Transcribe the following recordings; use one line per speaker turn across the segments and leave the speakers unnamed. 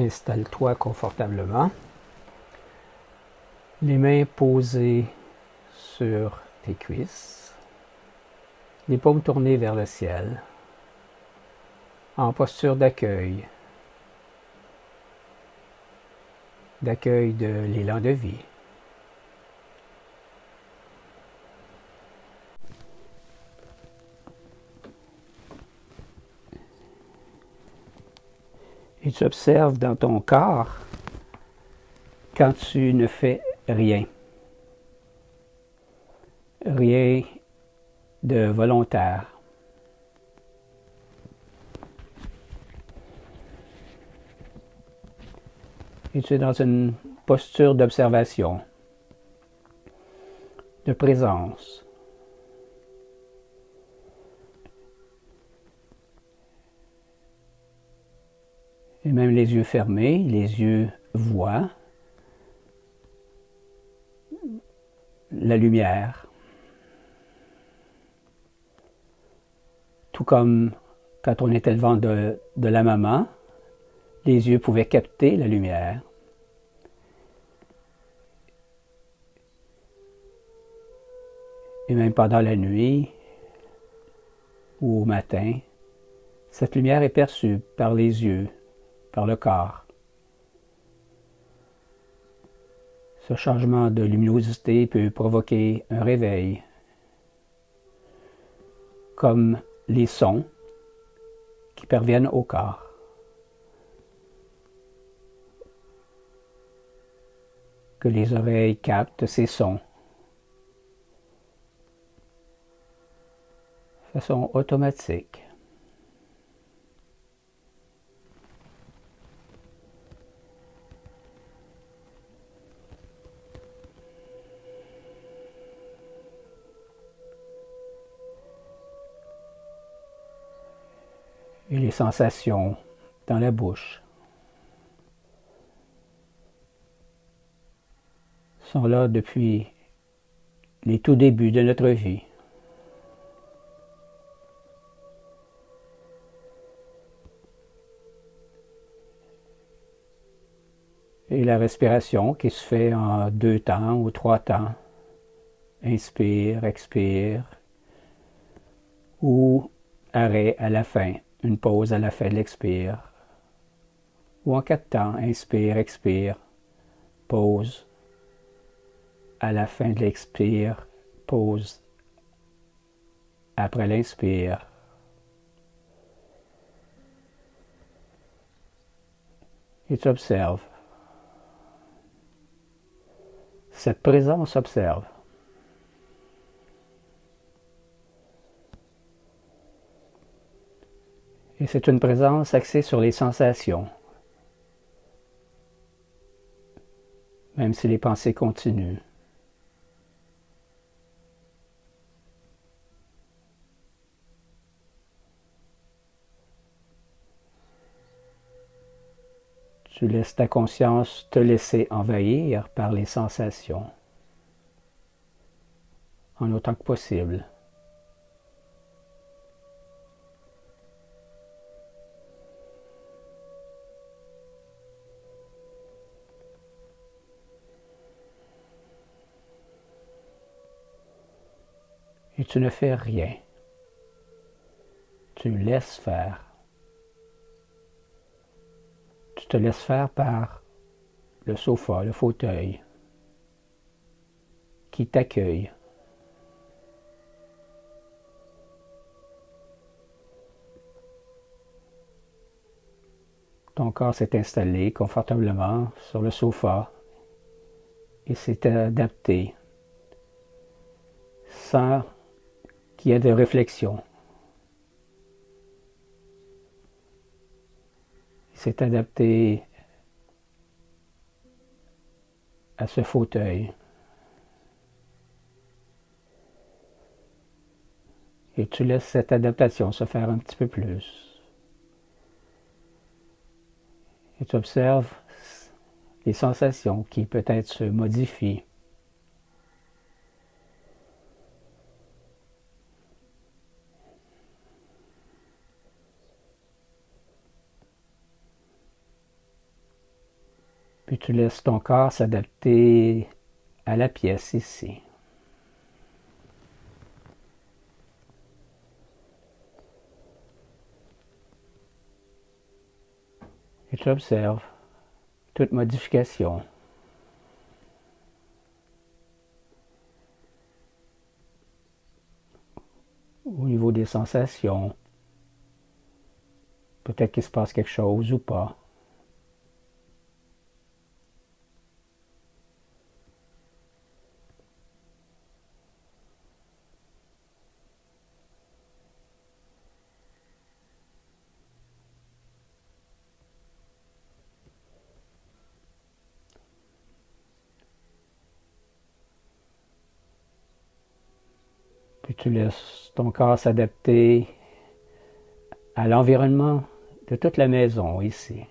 Installe-toi confortablement, les mains posées sur tes cuisses, les paumes tournées vers le ciel, en posture d'accueil de l'élan de vie. Et tu observes dans ton corps quand tu ne fais rien. Rien de volontaire. Et tu es dans une posture d'observation, de présence. Et même les yeux fermés, les yeux voient la lumière. Tout comme quand on était le ventre de la maman, les yeux pouvaient capter la lumière. Et même pendant la nuit ou au matin, cette lumière est perçue par les yeux, par le corps. Ce changement de luminosité peut provoquer un réveil, comme les sons qui parviennent au corps. Que les oreilles captent ces sons de façon automatique. Et les sensations dans la bouche sont là depuis les tout débuts de notre vie. Et la respiration qui se fait en 2 temps ou 3 temps. Inspire, expire, ou arrêt à la fin, une pause à la fin de l'expire. Ou en 4 temps, inspire, expire, pause, à la fin de l'expire, pause, après l'inspire. Et tu observes. Cette présence observe. Et c'est une présence axée sur les sensations. Même si les pensées continuent. Tu laisses ta conscience te laisser envahir par les sensations, en autant que possible. Et tu ne fais rien. Tu laisses faire. Tu te laisses faire par le sofa, le fauteuil, qui t'accueille. Ton corps s'est installé confortablement sur le sofa et s'est adapté sans qu'il y ait de réflexion. Il s'est adapté à ce fauteuil. Et tu laisses cette adaptation se faire un petit peu plus. Et tu observes les sensations qui peut-être se modifient. Puis tu laisses ton corps s'adapter à la pièce ici. Et tu observes toute modification. Au niveau des sensations, peut-être qu'il se passe quelque chose ou pas. Puis tu laisses ton corps s'adapter à l'environnement de toute la maison ici.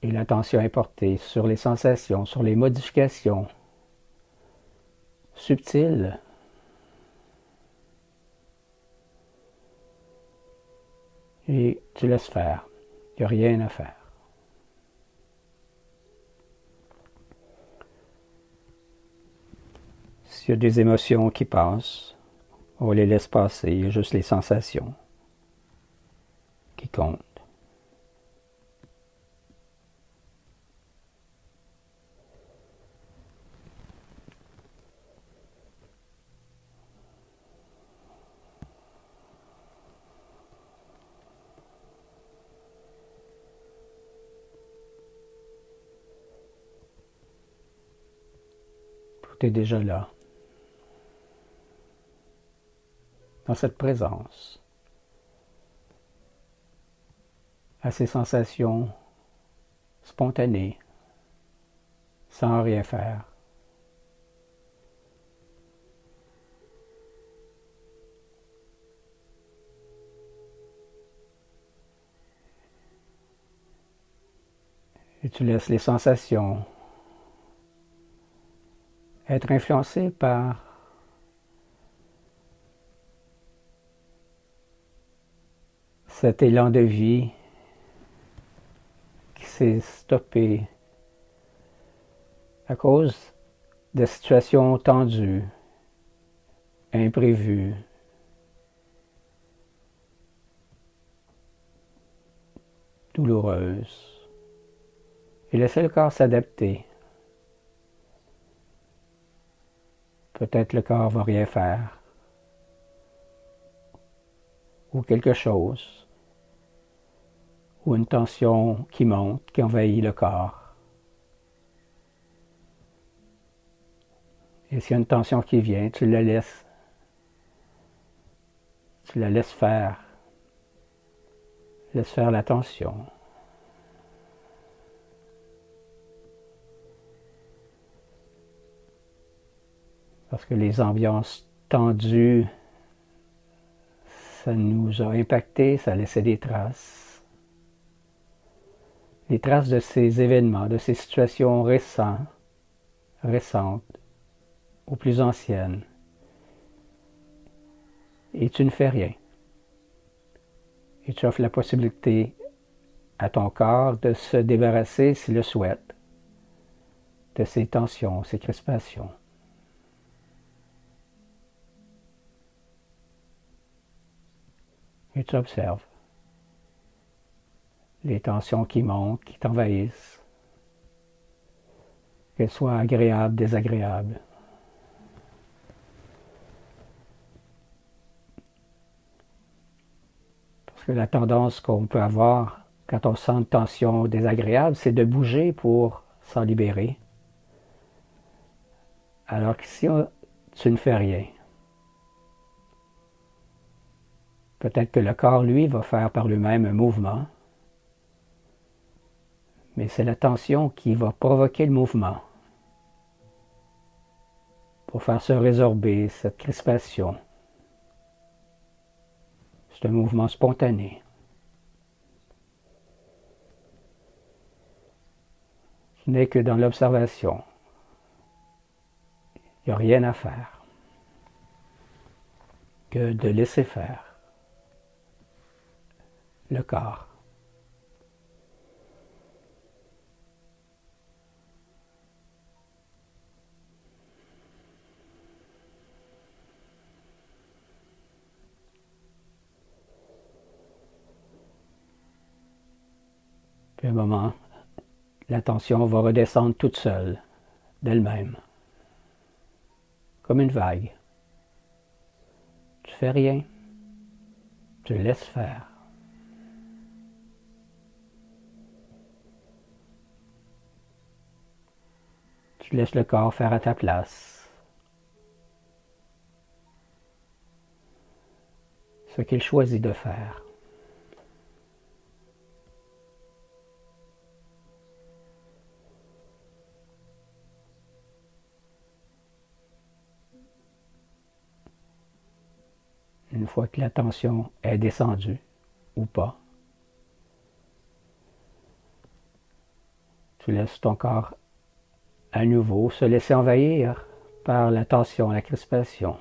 Et l'attention est portée sur les sensations, sur les modifications subtiles. Et tu laisses faire. Il n'y a rien à faire. S'il y a des émotions qui passent, on les laisse passer. Il y a juste les sensations qui comptent. Tout est déjà là. Dans cette présence, à ces sensations spontanées, sans rien faire. Et tu laisses les sensations être influencées par cet élan de vie qui s'est stoppé à cause de situations tendues, imprévues, douloureuses. Et laisser le corps s'adapter. Peut-être le corps va rien faire. Ou quelque chose. Ou une tension qui monte, qui envahit le corps. Et s'il y a une tension qui vient, tu la laisses. Tu la laisses faire. Laisse faire la tension. Parce que les ambiances tendues, ça nous a impactés, ça a laissé des traces. Les traces de ces événements, de ces situations récentes ou plus anciennes. Et tu ne fais rien. Et tu offres la possibilité à ton corps de se débarrasser, s'il le souhaite, de ces tensions, ces crispations. Et tu observes les tensions qui montent, qui t'envahissent, qu'elles soient agréables, désagréables. Parce que la tendance qu'on peut avoir quand on sent une tension désagréable, c'est de bouger pour s'en libérer. Alors que si tu ne fais rien, peut-être que le corps, lui, va faire par lui-même un mouvement, mais c'est la tension qui va provoquer le mouvement pour faire se résorber cette crispation. C'est un mouvement spontané. Ce n'est que dans l'observation Il n'y a rien à faire que de laisser faire le corps. Puis à un moment, l'attention va redescendre toute seule, d'elle-même, comme une vague. Tu fais rien, tu laisses faire. Tu laisses le corps faire à ta place ce qu'il choisit de faire. Une fois que l'attention est descendue, ou pas, tu laisses ton corps à nouveau se laisser envahir par la tension, la crispation,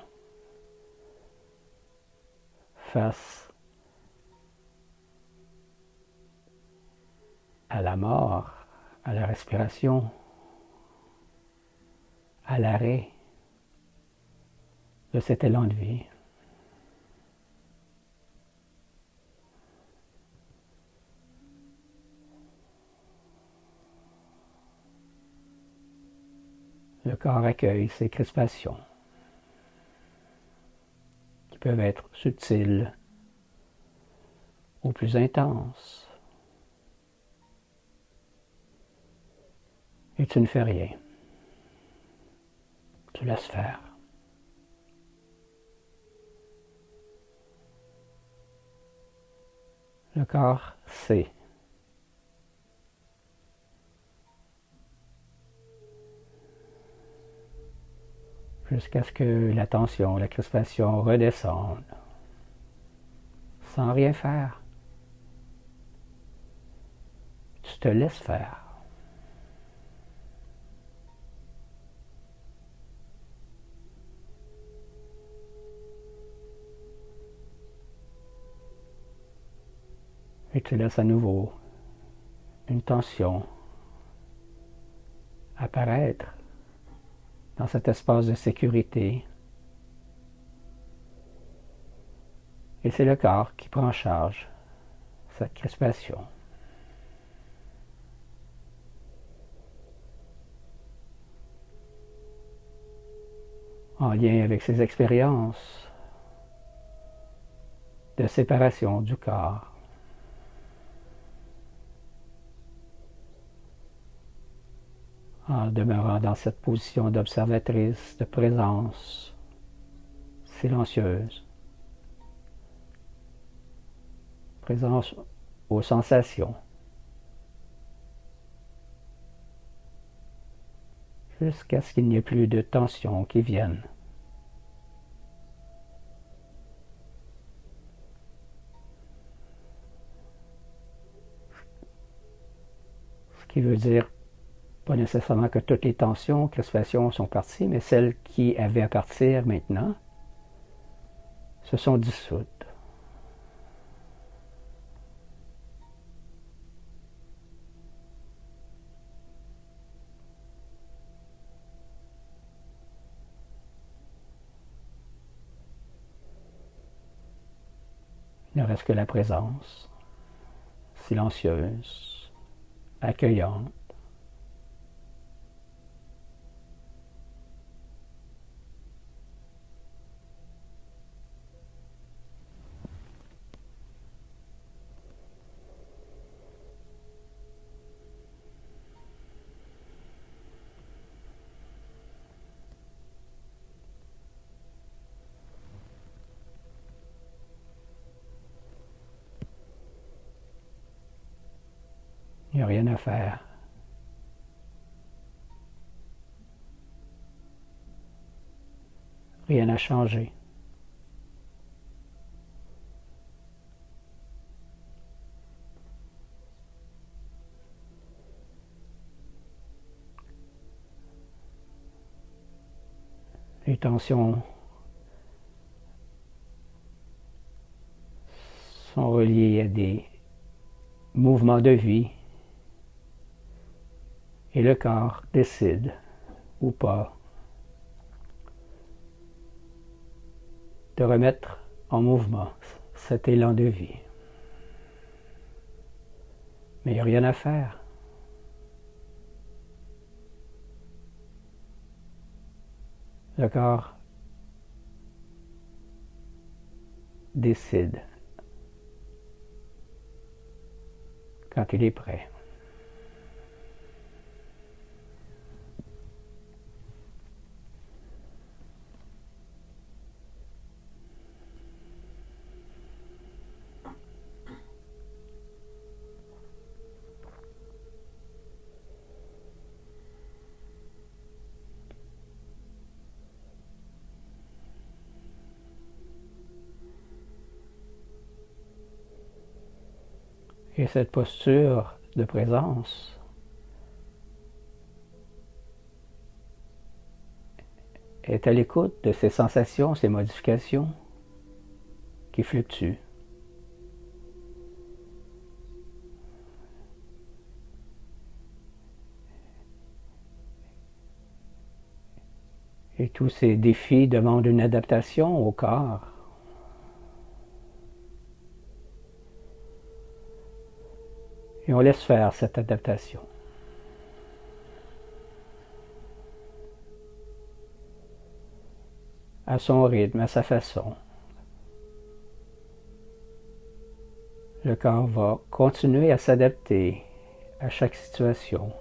face à la mort, à la respiration, à l'arrêt de cet élan de vie. Le corps accueille ces crispations qui peuvent être subtiles ou plus intenses. Et tu ne fais rien. Tu laisses faire. Le corps sait. Jusqu'à ce que la tension, la crispation redescendent, sans rien faire. Tu te laisses faire. Et tu laisses à nouveau une tension apparaître dans cet espace de sécurité. Et c'est le corps qui prend en charge cette crispation. En lien avec ses expériences de séparation du corps. En demeurant dans cette position d'observatrice, de présence silencieuse, présence aux sensations, jusqu'à ce qu'il n'y ait plus de tension qui vienne. Ce qui veut dire pas nécessairement que toutes les tensions, crispations sont parties, mais celles qui avaient à partir maintenant se sont dissoutes. Il ne reste que la présence, silencieuse, accueillante. Il n'y a rien à faire. Rien à changer. Les tensions sont reliées à des mouvements de vie et le corps décide ou pas de remettre en mouvement cet élan de vie. Mais il n'y a rien à faire. Le corps décide quand il est prêt. Et cette posture de présence est à l'écoute de ces sensations, ces modifications qui fluctuent. Et tous ces défis demandent une adaptation au corps. Et on laisse faire cette adaptation. À son rythme, à sa façon. Le corps va continuer à s'adapter à chaque situation.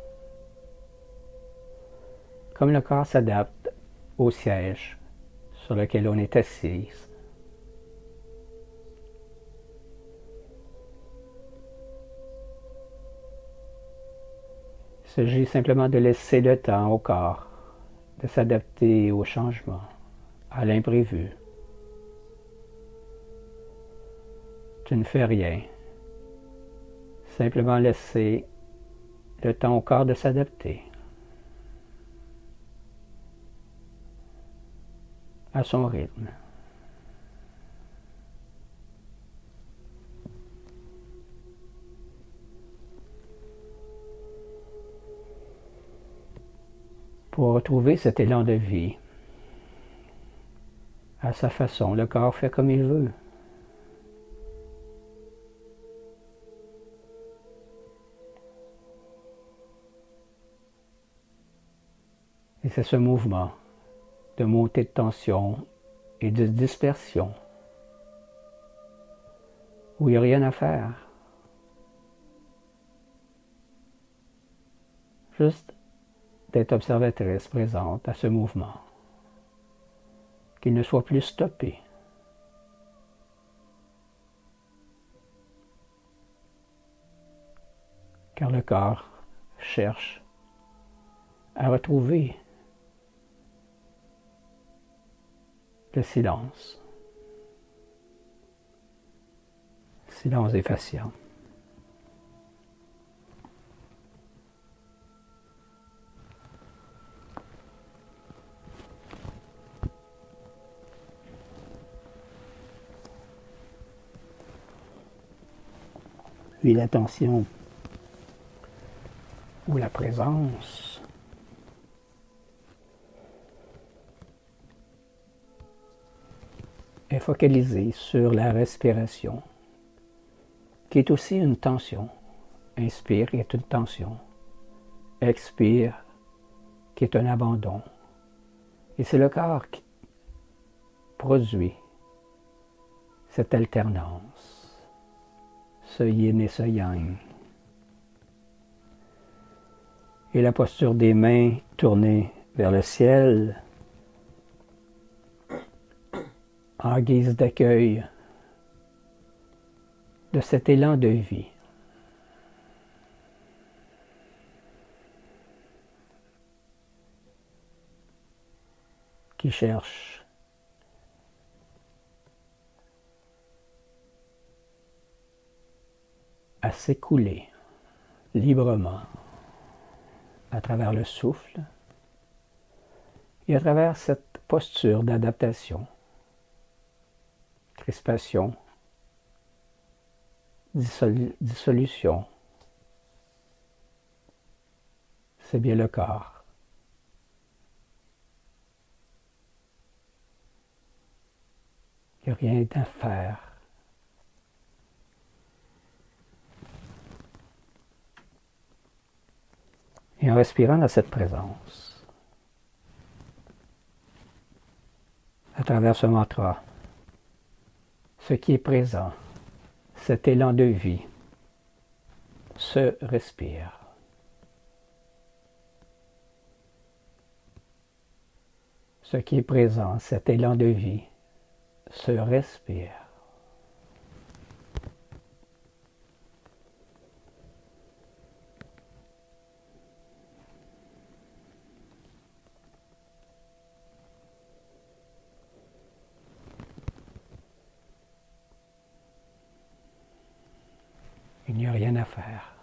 Comme le corps s'adapte au siège sur lequel on est assis. Il s'agit simplement de laisser le temps au corps de s'adapter au changement, à l'imprévu. Tu ne fais rien. Simplement laisser le temps au corps de s'adapter à son rythme. Pour retrouver cet élan de vie, à sa façon, le corps fait comme il veut. Et c'est ce mouvement de montée de tension et de dispersion où il n'y a rien à faire. Juste d'être observatrice présente à ce mouvement, qu'il ne soit plus stoppé. Car le corps cherche à retrouver le silence. Silence effaciant. Puis l'attention ou la présence est focalisée sur la respiration, qui est aussi une tension. Inspire, qui est une tension. Expire, qui est un abandon. Et c'est le corps qui produit cette alternance, ce yin et ce yang. Et la posture des mains tournées vers le ciel en guise d'accueil de cet élan de vie. Qui cherche à s'écouler librement à travers le souffle Et à travers cette posture d'adaptation, crispation, dissolution, c'est bien le corps. Il n'y a rien à faire. Et en respirant dans cette présence, à travers ce mantra, ce qui est présent, cet élan de vie, se respire. Ce qui est présent, cet élan de vie, se respire. Il n'y a rien à faire.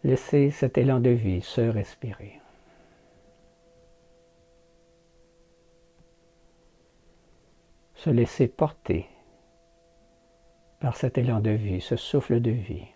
Laissez cet élan de vie se respirer. Se laisser porter par cet élan de vie, ce souffle de vie.